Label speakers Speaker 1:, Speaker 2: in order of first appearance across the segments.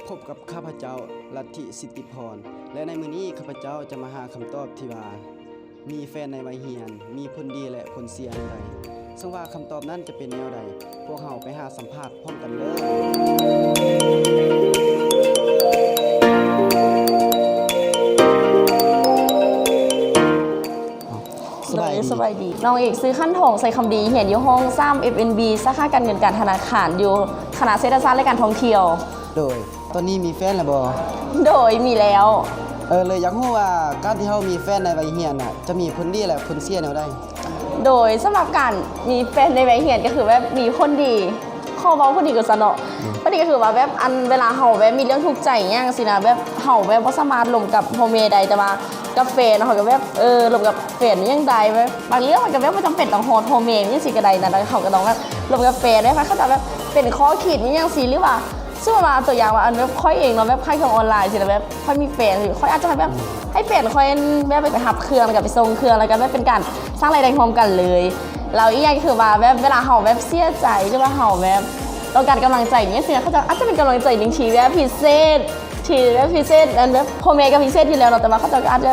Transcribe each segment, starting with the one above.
Speaker 1: พบกับข้าพเจ้าลัทธิสิทธิพรและในมื้อนี้ข้าพเจ้าจะมาหาคำตอบที่ว่ามีแฟนในวัยเรียนมีผลดีและผลเสียอย่างไรซึ่งว่าคำตอบนั้นจะเป็นแนวใดพวกเราไปหาสัมภาษณ์พร้อมกันเลย
Speaker 2: สบายดีน้องเอกซื้อขั้นทองใส่คำดีเห็นอยู่ห้อง3 FNB สาขาการเงินการธนาคารอยู่คณะเศรษฐศาสตร์และการท่องเที่ยว
Speaker 1: โดยตอนนี้มีแฟนแล้วบ่
Speaker 2: โดยมีแล้ว
Speaker 1: เลยอยากรู้ว่าการที่เฮามีแฟนในวัยเรียนน่ะจะมีผลดีและผลเสียแนวใด
Speaker 2: โดยสำหรับการมีแฟนในวัยเรียนก็คือแบบมีคนดีข้อเว้าคนดีก็ซะเนาะคนดีก็คือว่าแบบอันเวลาเฮาแบบมีเรื่องทุกข์ใจหยังสินะแบบเฮาแบบบ่สามารถลงกับพ่อแม่ใดแต่ว่ากับแฟนเฮาก็แบบลงกับแฟนยังใดแบบบางเรื่องมันก็แบบบ่จำเป็นต้องฮอดพ่อแม่จังซี่ก็ได้นะแล้วเฮาก็ต้องแบบลงกับแฟนได้ค่ะเขาจะแบบเป็นข้อคิดมีจังซี่หรือว่าซึ่งมาตัวอย่างว่าอันแบบค่อยเองเนาะแบบค่ายเครื่องออนไลน์สิแล้วแบบค่อยมีแฟนหรือค่อยอาจจะแบบให้แฟนค่อยแบบไปหับเครื่องแล้วก็ไปส่งเครื่องแล้วก็แบบเป็นการสร้างรายได้พร้อมกันเลยเราอีกอย่างคือว่าแบบเวลาเฮาแบบเสียใจหรือว่าเฮาแบบต้องการกำลังใจอย่างเงี้ยสิเขาจะอาจจะเป็นกำลังใจหนึ่งชีวิตพิเศษที่แบบพิเศษอันแบบพ่อแม่ก็พิเศษอยู่แล้วเนาะแต่ว่าเขาจะอาจจะ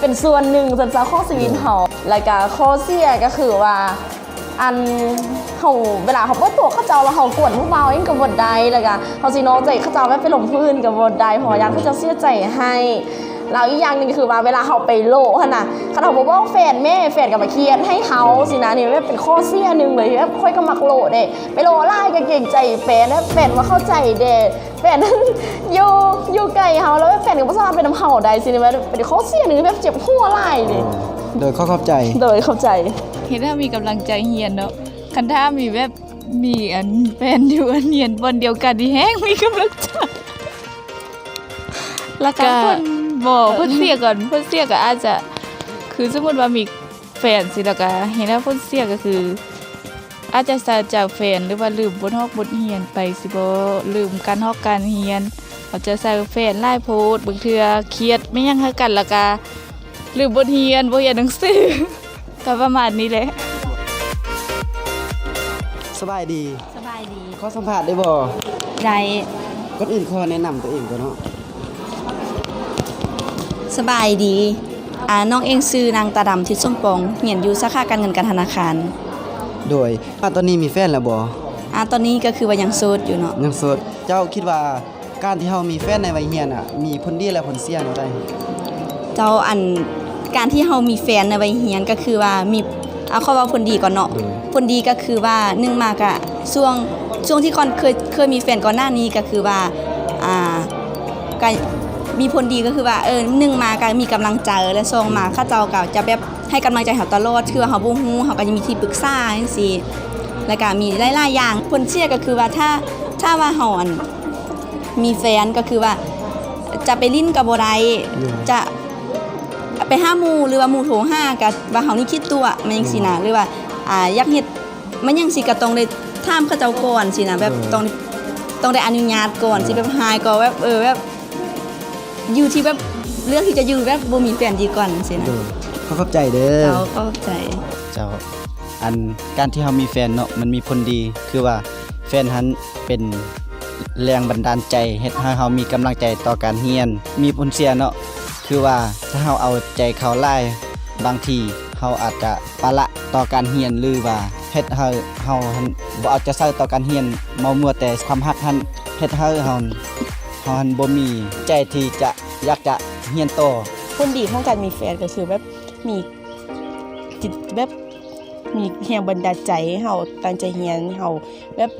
Speaker 2: เป็นส่วนหนึ่งส่วนสำคัญของชีวิตเฮาแล้วก็ข้อเสียก็คือว่าอันเฮาเวลาเขาเปิดตัวเขาเจ้าแล้วเฮากวนผู้เมาเองก็บ่ได้แล้วก็เฮาสิน้องใจเขาเจ้าแบบไปหลงพื้นก็บ่ได้เพราะอยากเขาจะเสียใจให้แล้วอีกอย่างนึงคือว่าเวลาเฮาไปโลหั่นน่ะคันเฮาบ่บอกแฟนแม่แฟนก็มาเครียดให้เฮาสินะนี่แบบเป็นข้อเสียนึงเลยแบบค่อยก็มักโลเด้ไปโลหลายก็เกรงใจแฟนแล้วแฟนว่าเข้าใจเด้แฟนนั้นอยู่ไกลเฮาแล้วแฟนก็บ่สามารถเป็นนำเฮาได้สินะเป็นข้อเสียนึงแบบเจ็บหัวหลายนี่
Speaker 1: โดยเข้าใจ
Speaker 3: เห็นถ้ามีกำลังใจเฮียนเนาะคันถ้ามีแบบมีอันแฟนอยู่อันเฮียนบนเดียวกันที่แห้งมีกำลังใจแล้วก็เพิ่นเสียก่อนเพิ่นเสียก็อาจจะคือสมมุติว่ามีแฟนสิแล้วก็เห็นว่าเพิ่นเสียก็คืออาจจะสาจากแฟนหรือว่าลืมบทฮอกบทเรียนไปสิบ่ลืมการฮอกการเรียนอาจจะใส่แฟนหลายโพสต์บางเทื่อเครียดไม่ยังหากันแล้วก็ลืมบทเรียนบ่เรียนหนังสือก็ประมาณนี้แหละ
Speaker 1: สบายดีขอสัมภาษณ์ได้บ่
Speaker 2: ได้
Speaker 1: ก่อนอื่นขอแนะนำตัวเองก่อนเนาะ
Speaker 4: สบายดีน้องเองชื่อนางตาดำทิศส้มปองเรียนอยู่สาขาการเงินการธนาคาร
Speaker 1: โดยตอนนี้มีแฟนแล้วบ่
Speaker 4: ตอนนี้ก็คือว่ายังโสดอยู่เนาะ
Speaker 1: ยังโสดเจ้าคิดว่าการที่เฮามีแฟนในวัยเรียนน่ะมีผลดีและผลเสียแนวใด
Speaker 4: เจ้าการที่เฮามีแฟนในวัยเรียนก็คือว่ามีเข้าว่าผลดีก่อนเนาะผลดีก็คือว่า1มากะช่วงที่ก่อนเคยมีแฟนก่อนหน้านี้ก็คือว่าก็มีผลดีก็คือว่า1มาก็มีกำลังใจและ2มาเขาเจ้าก็จะแบบให้กำลังใจเฮาตลอดคือว่าเฮาบ่ฮู้เฮาก็จะมีที่ปรึกษาจังซี่แล้วก็มีหลายๆอย่างผลเสียก็คือว่าถ้าว่าเฮามีแฟนก็คือว่าจะไปลิ้นก็บ่ได้จะไปหาหมู่หรือว่าหมู่โทรหาก็ว่าเฮานี่คิดตัวมันจังซี่นะหรือว่าอยากเฮ็ดมันจังซี่ก็ต้องได้ถามเขาเจ้าก่อนสินะแบบต้องได้อนุญาตก่อนสิแบบหายก็แบบแบบอยู่ที่แบบเลือกที่จะอยู่แบบบ่มีแฟนดีก่อนสินะ
Speaker 1: เข้าใจเด้อ
Speaker 4: เข้าใจ
Speaker 1: เจ้าอันการที่เฮามีแฟนเนาะมันมีผลดีคือว่าแฟนหันเป็นแรงบันดาลใจเฮ็ดให้เฮามีกำลังใจต่อการเรียนมีผลเสียเนาะคือว่าถ้าเฮาเอาใจเขาหลายบางทีเฮาอาจจะปะละต่อการเรียนหรือว่าเฮ็ดให้เฮาบ่เอาใจใส่ต่อการเรียนมัวแต่ความรักหันเฮ็ดให้เฮาบ่มีใจที่จะอยากจะเรียนต่อ
Speaker 2: ผลดีของการมีแฟนก็คือแบบมีจิตแบบมีแรงบันดาลใจให้เฮาตั้งใจเรียนเฮาแบบ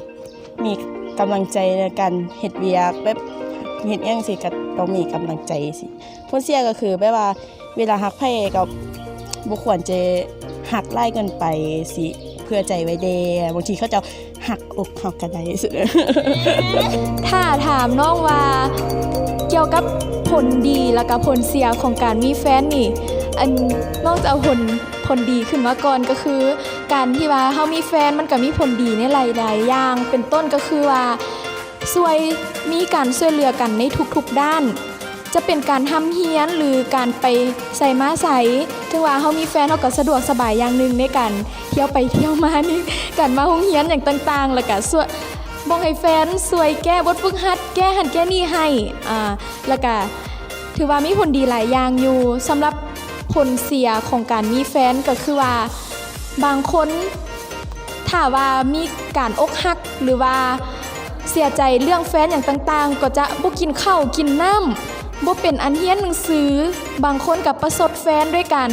Speaker 2: มีกำลังใจในการเฮ็ดเวียกแบบเฮ็ดหยังสิก็ต้องมีกำลังใจสิผลเสียก็คือแบบว่าเวลาฮักไผก็บ่ควรจะฮักหลายเกินไปสิเพื่อใจไว้เด้บางทีเขาจะหักอกหักกันได้สุด
Speaker 3: ถ้าถามน้องว่าเกี่ยวกับผลดีแล้วก็ผลเสียของการมีแฟนนี่อันน้องจะเอาผลดีขึ้นมาก่อนก็คือการที่ว่าเฮามีแฟนมันก็มีผลดีในหลายๆอย่างเป็นต้นก็คือว่ามีการช่วยเหลือกันในทุกๆด้านจะเป็นการทำเฮียนหรือการไปใส่ม้าใสถึงว่าเฮามีแฟนเฮาก็สะดวกสบายอย่างนึงในการเที่ยวไปเที่ยวมานี่การมาโรงเรียนอย่างต่างๆแล้วก็ บ่ให้แฟนสวยแก้บทฝึกหัดแก้หันแก้นี่ให้แล้วก็ถือว่ามีผลดีหลายอย่างอยู่สำหรับผลเสียของการมีแฟนก็คือว่าบางคนถ้าว่ามีการอกหักหรือว่าเสียใจเรื่องแฟนอย่างต่างๆก็จะบ่กินข้าวกินน้ำบ่เป็นอันเรียนหนังสือบางคนกับประสบแฟนด้วยกัน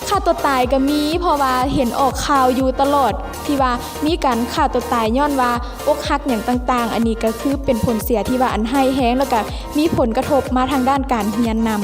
Speaker 3: ฆ่าตัวตายก็มีเพราะว่าเห็นออกข่าวอยู่ตลอดที่ว่ามีการฆ่าตัวตายย้อนว่าอกหักอย่างต่างๆอันนี้ก็คือเป็นผลเสียที่ว่าอันให้แห้งแล้วก็มีผลกระทบมาทางด้านการเรียนนำ